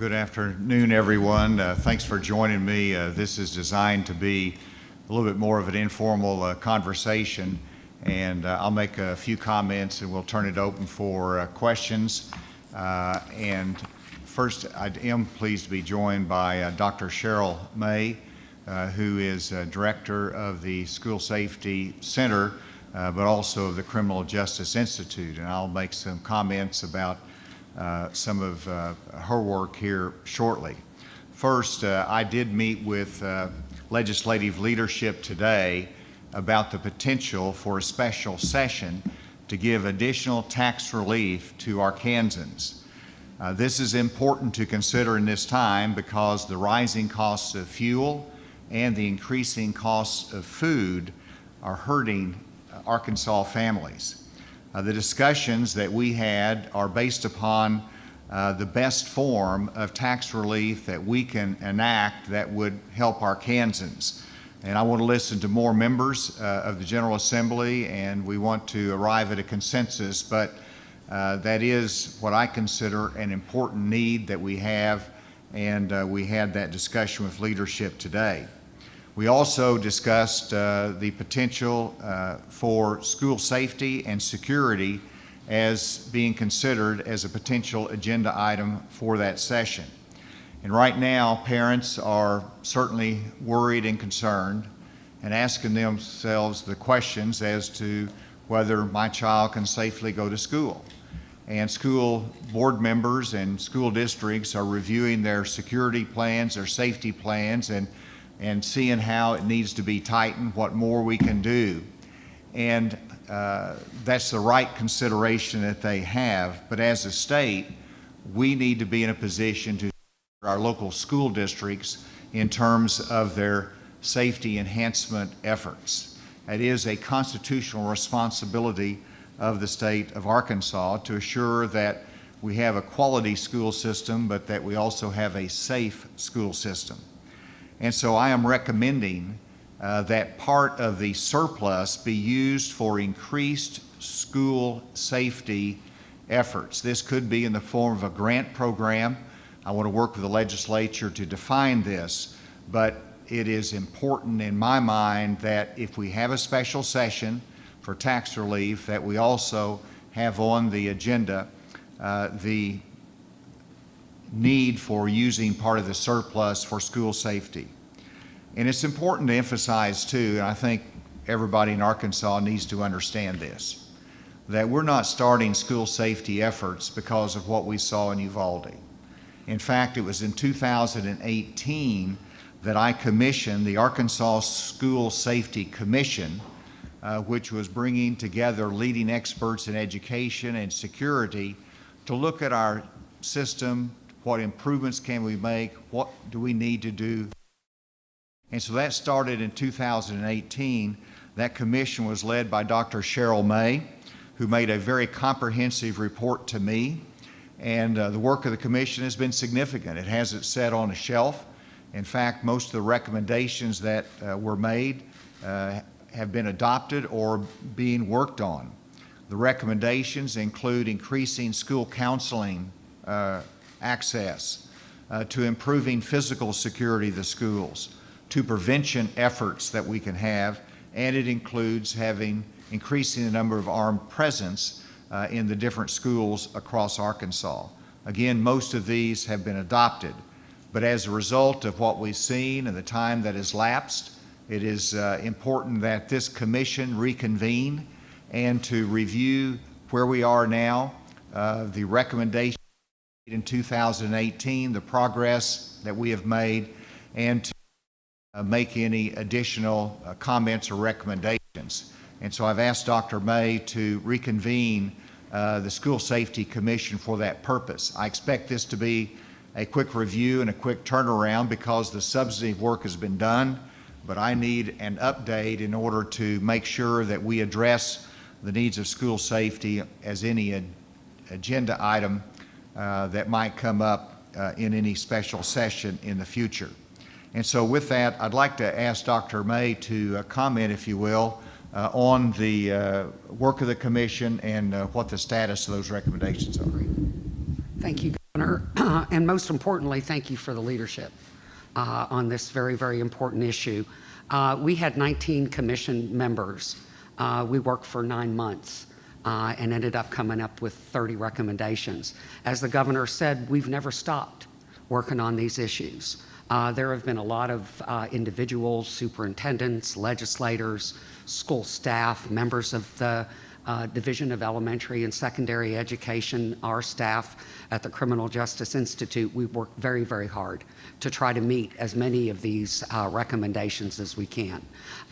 Good afternoon, everyone. Thanks for joining me. This is designed to be a little bit more of an informal conversation, and I'll make a few comments and we'll turn it open for questions. And first, I am pleased to be joined by Dr. Cheryl May, who is Director of the School Safety Center, but also of the Criminal Justice Institute. And I'll make some comments about some of her work here shortly. First, I did meet with legislative leadership today about the potential for a special session to give additional tax relief to Arkansans. This is important to consider in this time because the rising costs of fuel and the increasing costs of food are hurting Arkansas families. The discussions that we had are based upon the best form of tax relief that we can enact that would help Arkansans. And I want to listen to more members of the General Assembly, and we want to arrive at a consensus, but that is what I consider an important need that we have, and we had that discussion with leadership today. We also discussed the potential for school safety and security as being considered as a potential agenda item for that session. And right now, parents are certainly worried and concerned and asking themselves the questions as to whether my child can safely go to school. And school board members and school districts are reviewing their security plans, their safety plans, and seeing how it needs to be tightened, what more we can do. And that's the right consideration that they have. But as a state, we need to be in a position to support our local school districts in terms of their safety enhancement efforts. It is a constitutional responsibility of the state of Arkansas to assure that we have a quality school system, but that we also have a safe school system. And so I am recommending that part of the surplus be used for increased school safety efforts. This could be in the form of a grant program. I want to work with the legislature to define this, but it is important in my mind that if we have a special session for tax relief, that we also have on the agenda the need for using part of the surplus for school safety. And it's important to emphasize too, and I think everybody in Arkansas needs to understand this, that we're not starting school safety efforts because of what we saw in Uvalde. In fact, it was in 2018 that I commissioned the Arkansas School Safety Commission, which was bringing together leading experts in education and security to look at our system. What improvements can we make? What do we need to do? And so that started in 2018. That commission was led by Dr. Cheryl May, who made a very comprehensive report to me. And the work of the commission has been significant. It hasn't sat on a shelf. In fact, most of the recommendations that were made have been adopted or being worked on. The recommendations include increasing school counseling access, to improving physical security of the schools, to prevention efforts that we can have, and it includes increasing the number of armed presence in the different schools across Arkansas. Again, most of these have been adopted, but as a result of what we've seen and the time that has lapsed, it is important that this commission reconvene and to review where we are now, the recommendations in 2018, the progress that we have made, and to make any additional comments or recommendations. And so I've asked Dr. May to reconvene the School Safety Commission for that purpose. I expect this to be a quick review and a quick turnaround because the substantive work has been done, but I need an update in order to make sure that we address the needs of school safety as any agenda item that might come up in any special session in the future. And so with that, I'd like to ask Dr. May to comment, if you will, on the work of the commission and what the status of those recommendations are. Thank you, Governor. Governor, and most importantly, thank you for the leadership on this very, very important issue. We had 19 commission members. We worked for 9 months and ended up coming up with 30 recommendations. As the governor said, we've never stopped working on these issues. There have been a lot of individuals, superintendents, legislators, school staff, members of the Division of Elementary and Secondary Education, our staff at the Criminal Justice Institute. We work very, very hard to try to meet as many of these recommendations as we can.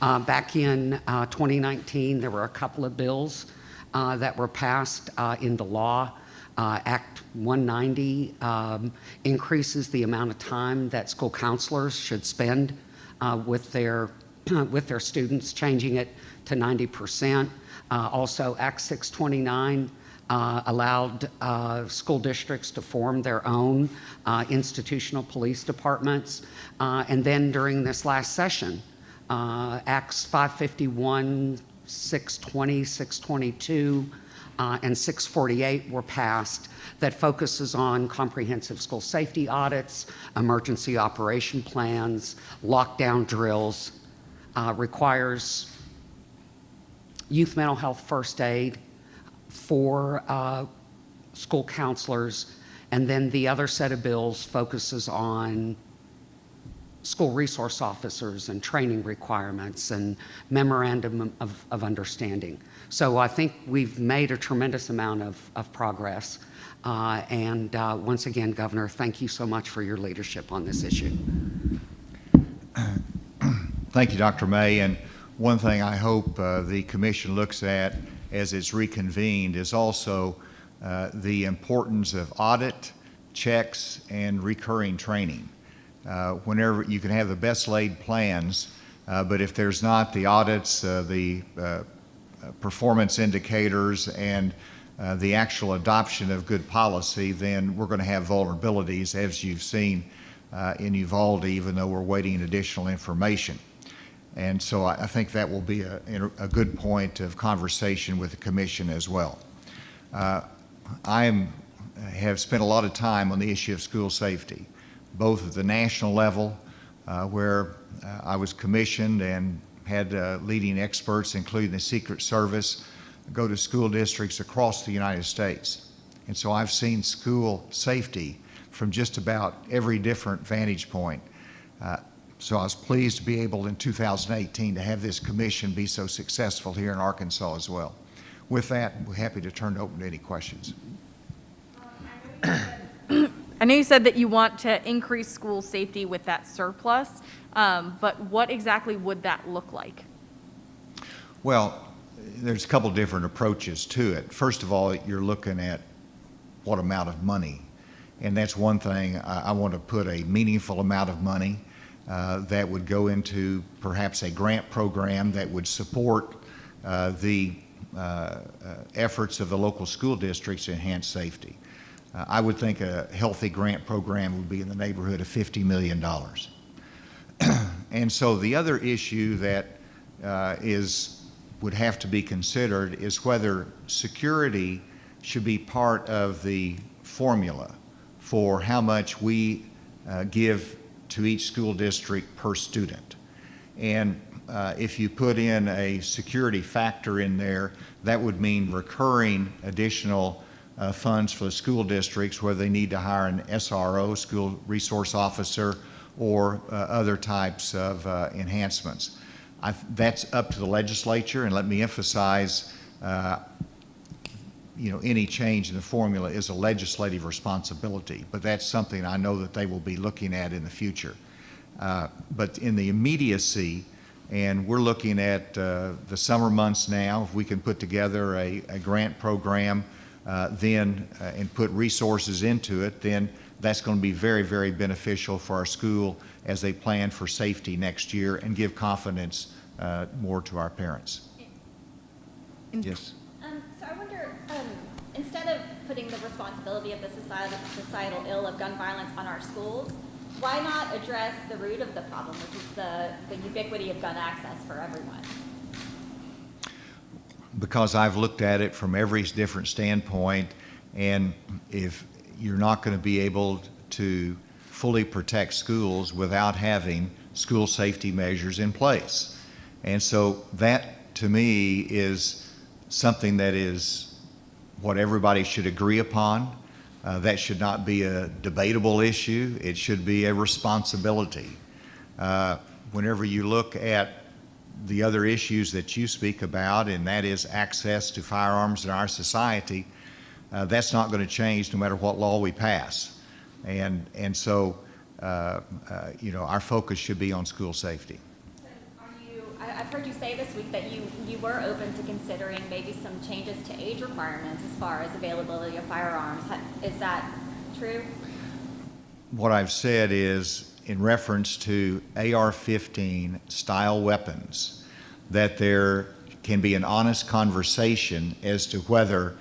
Back in 2019, there were a couple of bills that were passed into law. Act 190 increases the amount of time that school counselors should spend with their students, changing it to 90%. Also, Act 629 allowed school districts to form their own institutional police departments. And then during this last session, Acts 551, 620, 622, and 648 were passed that focuses on comprehensive school safety audits, emergency operation plans, lockdown drills, requires youth mental health first aid for school counselors, and then the other set of bills focuses on school resource officers and training requirements and memorandum of understanding. So I think we've made a tremendous amount of progress. And once again, Governor, thank you so much for your leadership on this issue. Thank you, Dr. May. And one thing I hope the commission looks at as it's reconvened is also the importance of audit, checks, and recurring training. Whenever you can have the best laid plans, but if there's not the audits, the performance indicators, and the actual adoption of good policy, then we're going to have vulnerabilities, as you've seen in Uvalde, even though we're waiting additional information. And so I think that will be a good point of conversation with the commission as well. I have spent a lot of time on the issue of school safety, both at the national level, where I was commissioned and had leading experts, including the Secret Service, go to school districts across the United States. And so I've seen school safety from just about every different vantage point. So I was pleased to be able in 2018 to have this commission be so successful here in Arkansas as well. With that, we're happy to turn it open to any questions. I know you said that you want to increase school safety with that surplus, but what exactly would that look like? Well, there's a couple different approaches to it. First of all, you're looking at what amount of money. And that's one thing. I want to put a meaningful amount of money that would go into perhaps a grant program that would support the efforts of the local school districts to enhance safety. I would think a healthy grant program would be in the neighborhood of $50 million. And so the other issue that would have to be considered is whether security should be part of the formula for how much we give to each school district per student. And if you put in a security factor in there, that would mean recurring additional funds for the school districts where they need to hire an SRO, school resource officer, or other types of enhancements. That's up to the legislature, and let me emphasize, any change in the formula is a legislative responsibility, but that's something I know that they will be looking at in the future. But in the immediacy, and we're looking at the summer months now, if we can put together a grant program and put resources into it, then that's going to be very, very beneficial for our school as they plan for safety next year and give confidence more to our parents. Yes? So I wonder, instead of putting the responsibility of the societal ill of gun violence on our schools, why not address the root of the problem, which is the ubiquity of gun access for everyone? Because I've looked at it from every different standpoint, and if you're not going to be able to fully protect schools without having school safety measures in place. And so that, to me, is something that is what everybody should agree upon. That should not be a debatable issue. It should be a responsibility. Whenever you look at the other issues that you speak about, and that is access to firearms in our society, that's not going to change no matter what law we pass. And so, our focus should be on school safety. I've heard you say this week that you were open to considering maybe some changes to age requirements as far as availability of firearms. Is that true? What I've said is, in reference to AR-15 style weapons, that there can be an honest conversation as to whether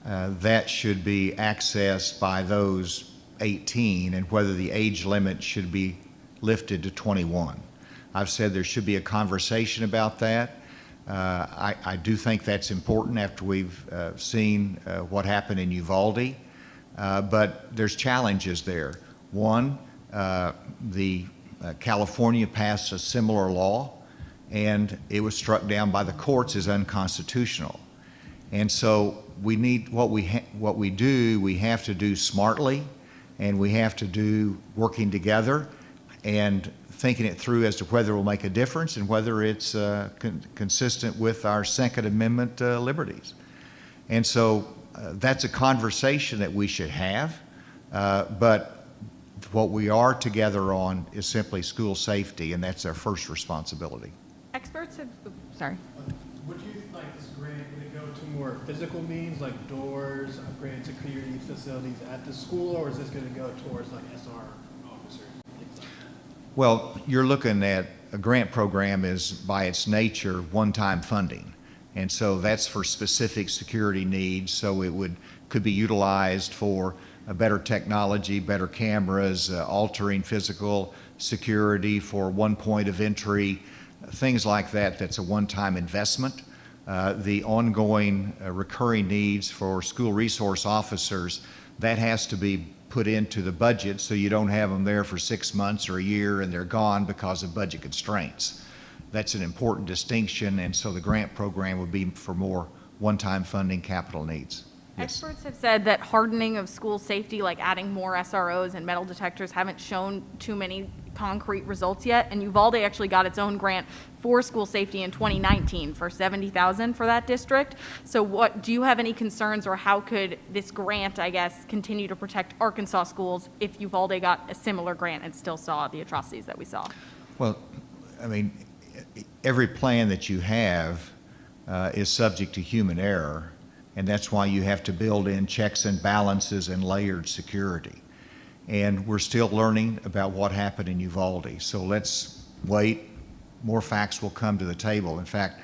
that should be accessed by those 18 and whether the age limit should be lifted to 21. I've said there should be a conversation about that. I do think that's important after we've seen what happened in Uvalde, but there's challenges there. One, California passed a similar law, and it was struck down by the courts as unconstitutional. And so we need what we have to do smartly, and we have to do working together and thinking it through as to whether it will make a difference and whether it's consistent with our Second Amendment liberties. And so that's a conversation that we should have, but what we are together on is simply school safety, and that's our first responsibility. Experts have, sorry. Would you like this grant, would it go to more physical means like doors, upgraded security facilities at the school, or is this going to go towards like SR officers? Well, you're looking at a grant program is by its nature one-time funding. And so that's for specific security needs. So it could be utilized for a better technology, better cameras, altering physical security for one point of entry, things like that. That's a one-time investment. The ongoing recurring needs for school resource officers, that has to be put into the budget so you don't have them there for 6 months or a year and they're gone because of budget constraints. That's an important distinction, and so the grant program would be for more one-time funding capital needs. Yes. Experts have said that hardening of school safety, like adding more SROs and metal detectors, haven't shown too many concrete results yet. And Uvalde actually got its own grant for school safety in 2019 for $70,000 for that district. So what, do you have any concerns, or how could this grant, I guess, continue to protect Arkansas schools if Uvalde got a similar grant and still saw the atrocities that we saw? Well, I mean, every plan that you have is subject to human error. And that's why you have to build in checks and balances and layered security. And we're still learning about what happened in Uvalde. So let's wait. More facts will come to the table. In fact,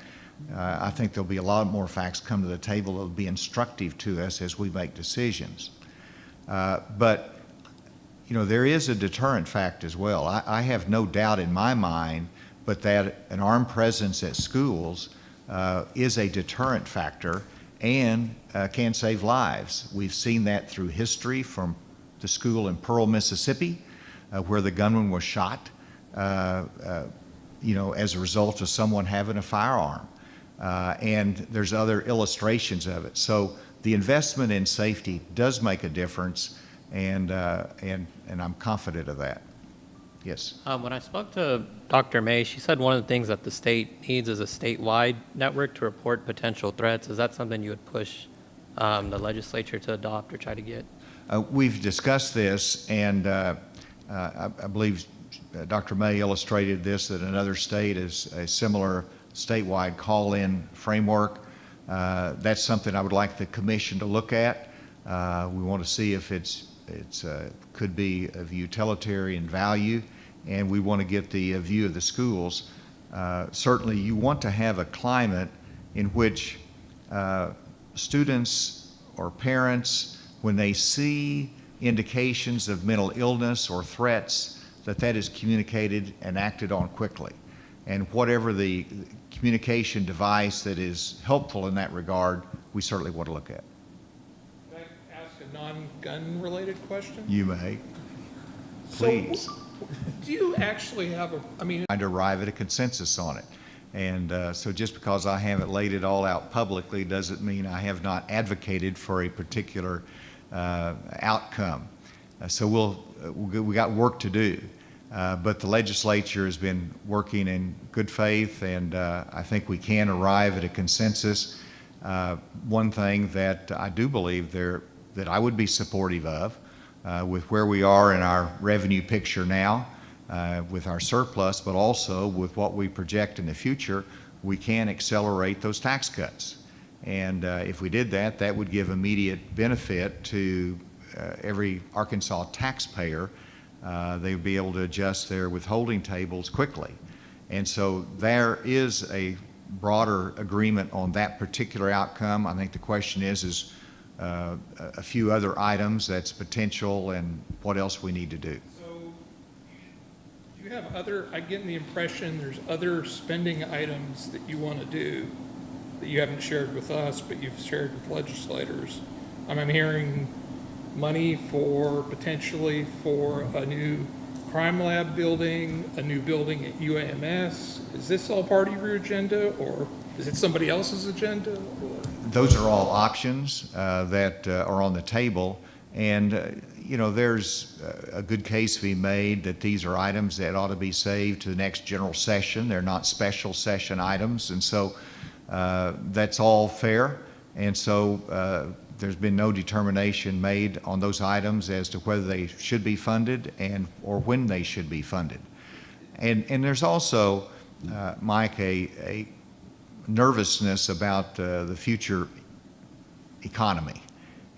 I think there'll be a lot more facts come to the table that will be instructive to us as we make decisions. But, there is a deterrent fact as well. I have no doubt in my mind, but that an armed presence at schools is a deterrent factor and can save lives. We've seen that through history from the school in Pearl, Mississippi, where the gunman was shot, as a result of someone having a firearm. And there's other illustrations of it. So the investment in safety does make a difference, and I'm confident of that. Yes. When I spoke to Dr. May, she said one of the things that the state needs is a statewide network to report potential threats. Is that something you would push the legislature to adopt or try to get? We've discussed this, and I believe Dr. May illustrated this, that another state is a similar statewide call-in framework. That's something I would like the commission to look at. We want to see if it's could be of utilitarian value, and we want to get the view of the schools. Certainly you want to have a climate in which students or parents, when they see indications of mental illness or threats, that is communicated and acted on quickly. And whatever the communication device that is helpful in that regard, we certainly want to look at. Can I ask a non-gun-related question? You may. So, Please. Do you actually have Trying to arrive at a consensus on it. And so just because I haven't laid it all out publicly doesn't mean I have not advocated for a particular outcome. So we got work to do. But the legislature has been working in good faith, and I think we can arrive at a consensus. One thing that I do believe that I would be supportive of, with where we are in our revenue picture now, with our surplus, but also with what we project in the future, we can accelerate those tax cuts. And if we did that, that would give immediate benefit to every Arkansas taxpayer. They would be able to adjust their withholding tables quickly. And so there is a broader agreement on that particular outcome. I think the question is a few other items that's potential and what else we need to do. So you have I get the impression there's other spending items that you want to do that you haven't shared with us, but you've shared with legislators. I'm hearing money potentially for a new crime lab building, a new building at UAMS. Is this all part of your agenda, or is it somebody else's agenda? Or? Those are all options that are on the table. And, there's a good case to be made that these are items that ought to be saved to the next general session. They're not special session items. And so that's all fair. And so there's been no determination made on those items as to whether they should be funded or when they should be funded. And there's also, Mike, a nervousness about the future economy.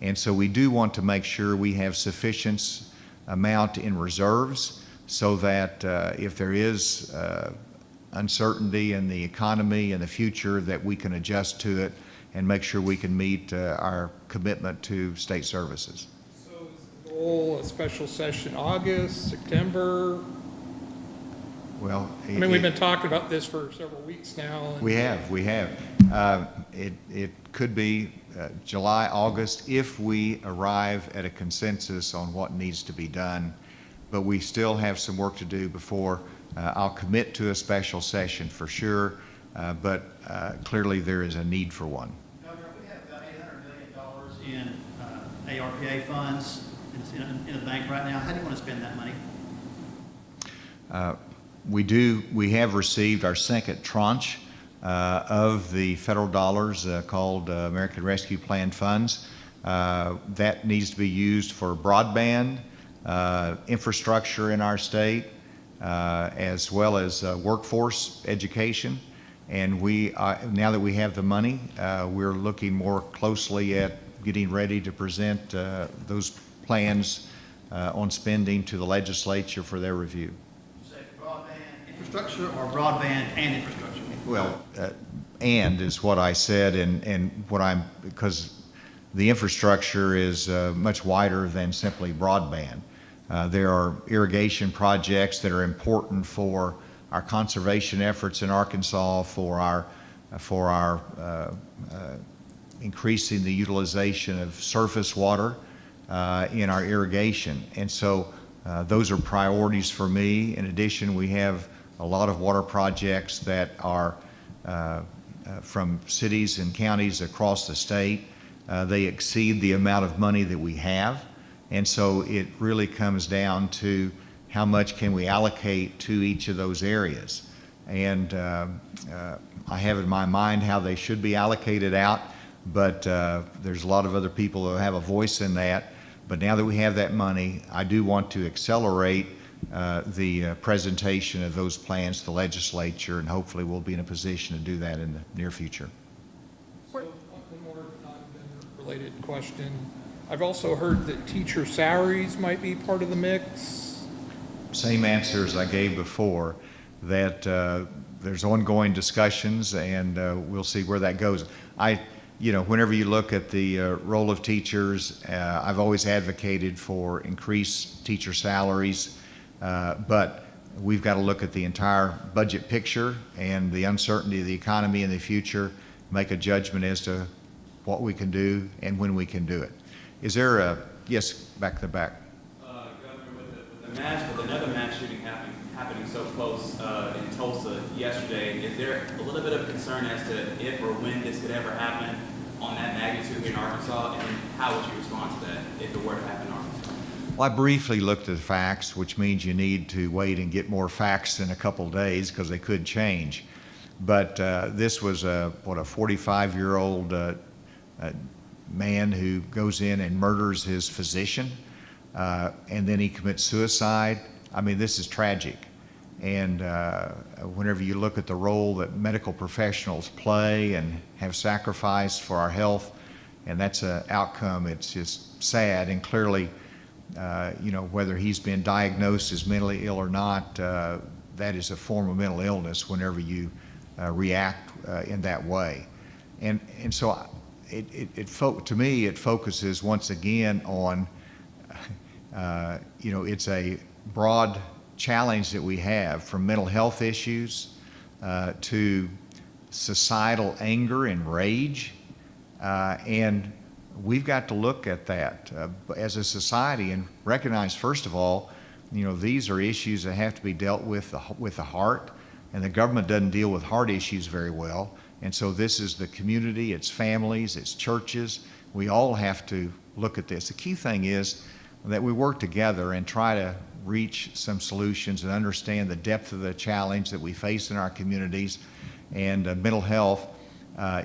And so we do want to make sure we have sufficient amount in reserves so that if there is uncertainty in the economy in the future, that we can adjust to it and make sure we can meet our commitment to state services. So is the goal a special session August, September? Well, we've been talking about this for several weeks now. And we have. It could be July, August, if we arrive at a consensus on what needs to be done. But we still have some work to do before I'll commit to a special session for sure. But clearly there is a need for one. Governor, we have about $800 million in ARPA funds in the bank right now. How do you want to spend that money? We have received our second tranche of the federal dollars called American Rescue Plan funds. That needs to be used for broadband, infrastructure in our state, as well as workforce education. And now that we have the money, we're looking more closely at getting ready to present those plans on spending to the legislature for their review. You say broadband infrastructure or broadband and infrastructure? Well, and is what I said, and because the infrastructure is much wider than simply broadband. There are irrigation projects that are important for our conservation efforts in Arkansas, for our increasing the utilization of surface water in our irrigation. And so those are priorities for me. In addition, we have a lot of water projects that are from cities and counties across the state. They exceed the amount of money that we have. And so it really comes down to how much can we allocate to each of those areas. And I have in my mind how they should be allocated out, but there's a lot of other people who have a voice in that. But now that we have that money, I do want to accelerate the presentation of those plans to the legislature, and hopefully we'll be in a position to do that in the near future. So one more non-related question. I've also heard that teacher salaries might be part of the mix. Same answer as I gave before, that there's ongoing discussions, and we'll see where that goes. Whenever you look at the role of teachers, I've always advocated for increased teacher salaries, but we've got to look at the entire budget picture and the uncertainty of the economy in the future, make a judgment as to what we can do and when we can do it. Is there Yes, back to the back. Governor, with another mass shooting happening so close in Tulsa yesterday, is there a little bit of concern as to if or when this could ever happen on that magnitude here in Arkansas, and how would you respond to that if it were to happen in Arkansas? Well, I briefly looked at the facts, which means you need to wait and get more facts in a couple of days because they could change. But this was a 45-year-old man who goes in and murders his physician, and then he commits suicide. I mean, this is tragic. And whenever you look at the role that medical professionals play and have sacrificed for our health, and that's an outcome, it's just sad. And clearly, whether he's been diagnosed as mentally ill or not, that is a form of mental illness whenever you react in that way. And so to me, it focuses once again on, it's a broad challenge that we have, from mental health issues to societal anger and rage. And we've got to look at that as a society and recognize, first of all, these are issues that have to be dealt with the heart, and the government doesn't deal with heart issues very well. And so this is the community, it's families, it's churches. We all have to look at this. The key thing is that we work together and try to reach some solutions and understand the depth of the challenge that we face in our communities. And mental health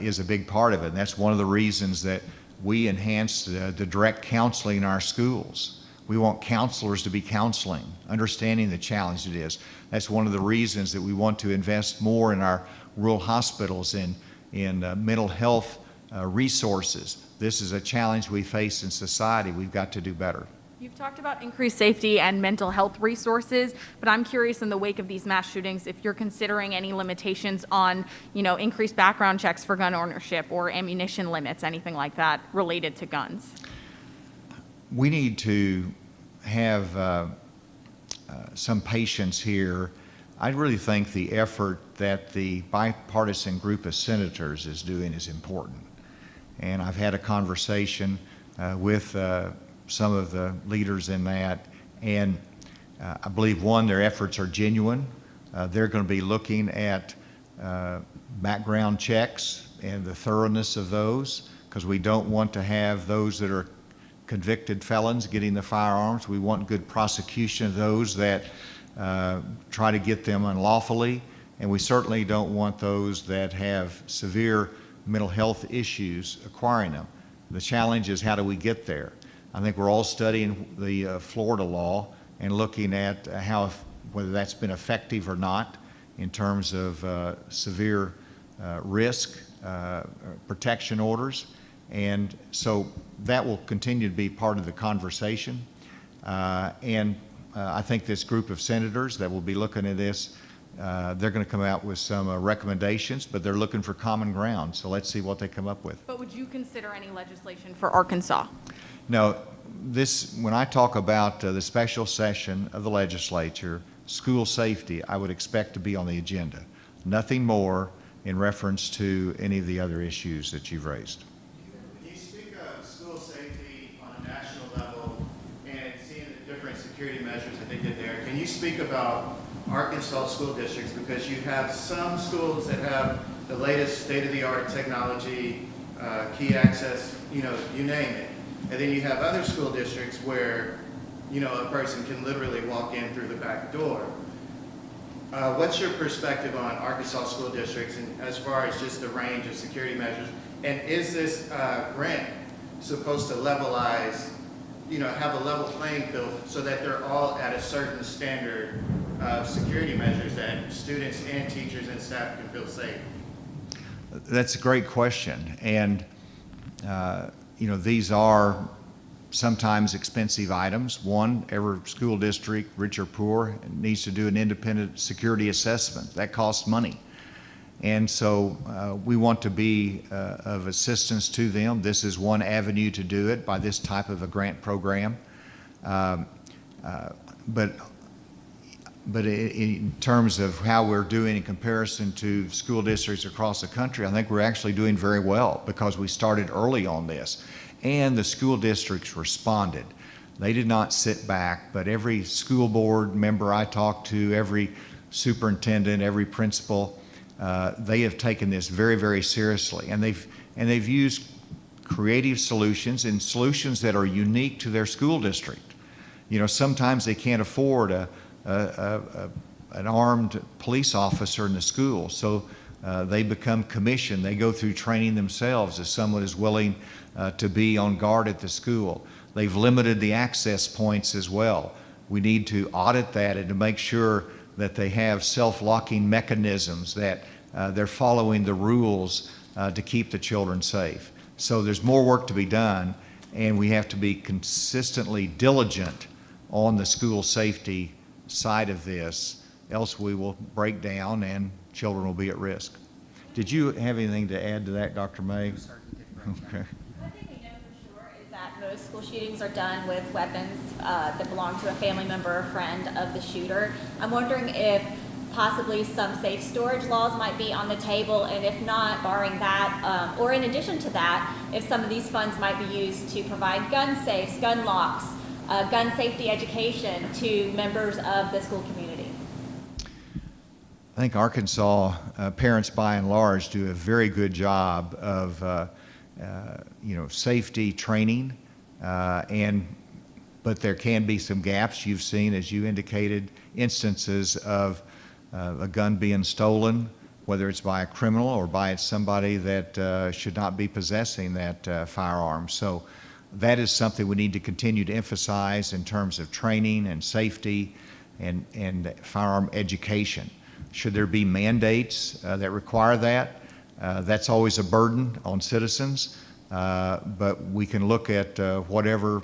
is a big part of it. And that's one of the reasons that we enhanced the direct counseling in our schools. We want counselors to be counseling, understanding the challenge it is. That's one of the reasons that we want to invest more in our rural hospitals in mental health resources. This is a challenge we face in society. We've got to do better. You've talked about increased safety and mental health resources, but I'm curious, in the wake of these mass shootings, if you're considering any limitations on, increased background checks for gun ownership or ammunition limits, anything like that related to guns. We need to have some patience here. I really think the effort that the bipartisan group of senators is doing is important. And I've had a conversation with some of the leaders in that, and I believe, one, their efforts are genuine. They're going to be looking at background checks and the thoroughness of those, because we don't want to have those that are convicted felons getting the firearms. We want good prosecution of those that try to get them unlawfully, and we certainly don't want those that have severe mental health issues acquiring them. The challenge is, how do we get there? I think we're all studying the Florida law and looking at whether that's been effective or not in terms of severe risk protection orders. And so that will continue to be part of the conversation. I think this group of senators that will be looking at this, they're going to come out with some recommendations, but they're looking for common ground. So let's see what they come up with. But would you consider any legislation for Arkansas? No, when I talk about the special session of the legislature, school safety, I would expect to be on the agenda. Nothing more in reference to any of the other issues that you've raised. When you speak of school safety on a national level and seeing the different security measures that they did there, can you speak about Arkansas school districts? Because you have some schools that have the latest state-of-the-art technology, key access, you name it. And then you have other school districts where, a person can literally walk in through the back door. What's your perspective on Arkansas school districts and as far as just the range of security measures? And is this grant supposed to levelize, have a level playing field so that they're all at a certain standard of security measures that students and teachers and staff can feel safe? That's a great question. And these are sometimes expensive items. One, every school district, rich or poor, needs to do an independent security assessment. That costs money. And so we want to be of assistance to them. This is one avenue to do it by this type of a grant program. But in terms of how we're doing in comparison to school districts across the country, I think we're actually doing very well because we started early on this. and the school districts responded. They did not sit back, but every school board member I talked to, every superintendent, every principal, they have taken this very, very seriously, and they've used creative solutions and solutions that are unique to their school district. You know, sometimes they can't afford an armed police officer in the school, so they become commissioned. They go through training themselves if someone is willing to be on guard at the school. They've limited the access points as well. We need to audit that and to make sure that they have self-locking mechanisms, that they're following the rules to keep the children safe. So there's more work to be done, and we have to be consistently diligent on the school safety side of this, else we will break down and children will be at risk. Did you have anything to add to that, Dr. May? Okay. One thing we know for sure is that most school shootings are done with weapons that belong to a family member or friend of the shooter. I'm wondering if possibly some safe storage laws might be on the table, and if not, barring that, or in addition to that, if some of these funds might be used to provide gun safes, gun locks, gun safety education to members of the school community. I think Arkansas parents by and large do a very good job of safety training, but there can be some gaps. You've seen, as you indicated, instances of a gun being stolen, whether it's by a criminal or by somebody that should not be possessing that firearm. So that is something we need to continue to emphasize in terms of training and safety and firearm education. Should there be mandates that require that? That's always a burden on citizens, but we can look at whatever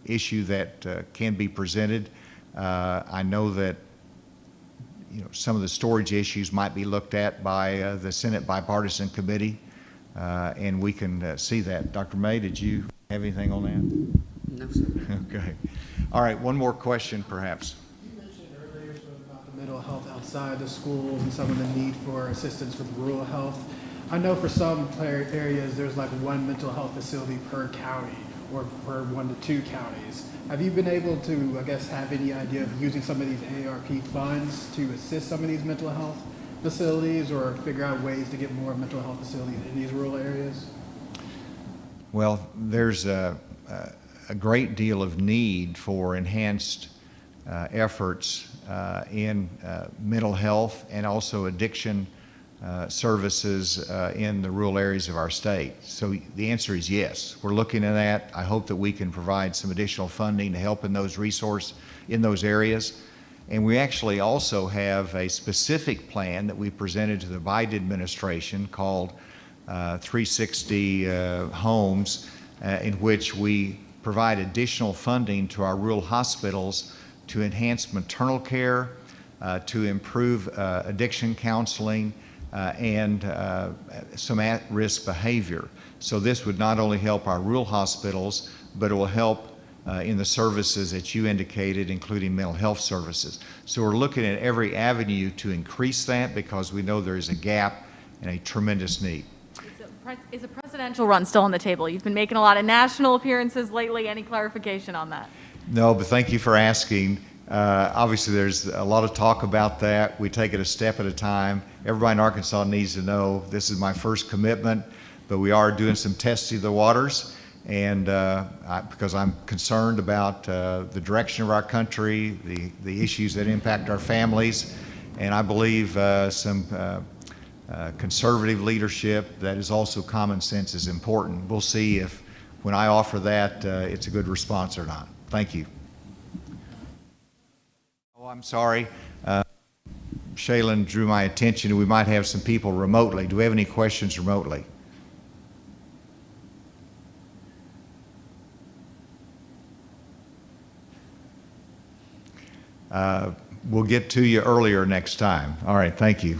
issue that can be presented. I know that some of the storage issues might be looked at by the Senate Bipartisan Committee, and we can see that. Dr. May, did you have anything on that? No, sir. Okay. All right, one more question perhaps. You mentioned earlier about the mental health outside the schools and some of the need for assistance with rural health. I know for some areas there's like one mental health facility per county or per 1 to 2 counties. Have you been able to, I guess, have any idea of using some of these AARP funds to assist some of these mental health facilities or figure out ways to get more mental health facilities in these rural areas? Well, there's a great deal of need for enhanced efforts in mental health and also addiction services in the rural areas of our state. So the answer is yes. We're looking at that. I hope that we can provide some additional funding to help in those in those areas. And we actually also have a specific plan that we presented to the Biden administration called 360 Homes, in which we provide additional funding to our rural hospitals to enhance maternal care, to improve addiction counseling, and some at-risk behavior. So this would not only help our rural hospitals, but it will help in the services that you indicated, including mental health services. So we're looking at every avenue to increase that because we know there is a gap and a tremendous need. Is a presidential run still on the table? You've been making a lot of national appearances lately. Any clarification on that? No, but thank you for asking. Obviously, there's a lot of talk about that. We take it a step at a time. Everybody in Arkansas needs to know this is my first commitment, but we are doing some testing of the waters, and because I'm concerned about the direction of our country, the issues that impact our families, and I believe some conservative leadership that is also common sense is important. We'll see if when I offer that, it's a good response or not. Thank you. Oh, I'm sorry. Shaylin drew my attention. We might have some people remotely. Do we have any questions remotely? We'll get to you earlier next time. All right, thank you.